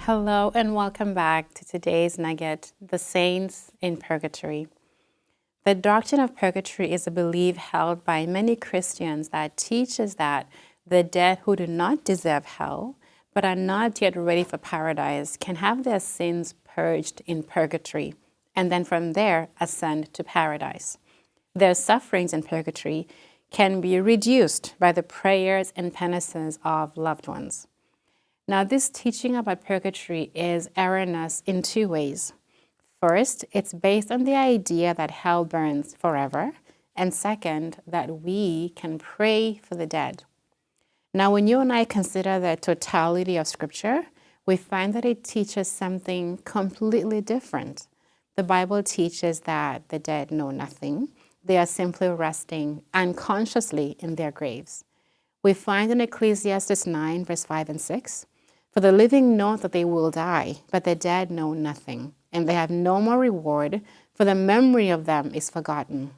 Hello and welcome back to today's nugget, the saints in purgatory. The doctrine of purgatory is a belief held by many Christians that teaches that the dead who do not deserve hell but are not yet ready for paradise can have their sins purged in purgatory and then from there ascend to paradise. Their sufferings in purgatory can be reduced by the prayers and penances of loved ones. Now, this teaching about purgatory is erroneous in two ways. First, it's based on the idea that hell burns forever, and second, that we can pray for the dead. Now, when you and I consider the totality of Scripture, we find that it teaches something completely different. The Bible teaches that the dead know nothing. They are simply resting unconsciously in their graves. We find in Ecclesiastes 9, verse 5 and 6, "For the living know that they will die, but the dead know nothing, and they have no more reward, for the memory of them is forgotten.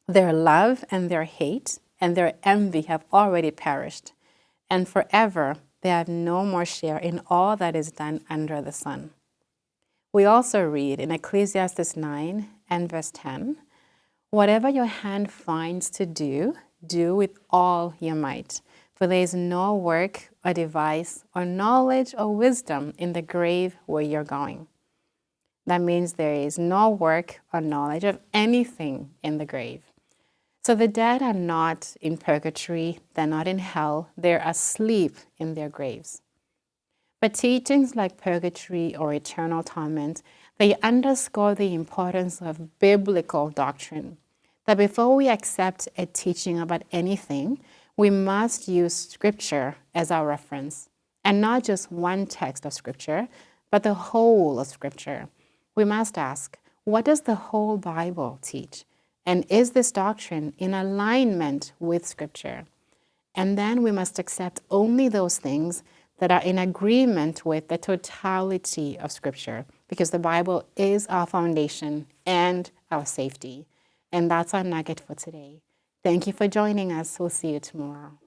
Their love and their hate and their envy have already perished, and forever they have no more share in all that is done under the sun." We also read in Ecclesiastes 9 and verse 10, "Whatever your hand finds to do, do with all your might. For there is no work or device or knowledge or wisdom in the grave where you're going." That means there is no work or knowledge of anything in the grave. So the dead are not in purgatory, they're not in hell, they're asleep in their graves. But teachings like purgatory or eternal torment, they underscore the importance of biblical doctrine. That before we accept a teaching about anything, we must use Scripture as our reference, and not just one text of Scripture, but the whole of Scripture. We must ask, what does the whole Bible teach? And is this doctrine in alignment with Scripture? And then we must accept only those things that are in agreement with the totality of Scripture, because the Bible is our foundation and our safety. And that's our nugget for today. Thank you for joining us. We'll see you tomorrow.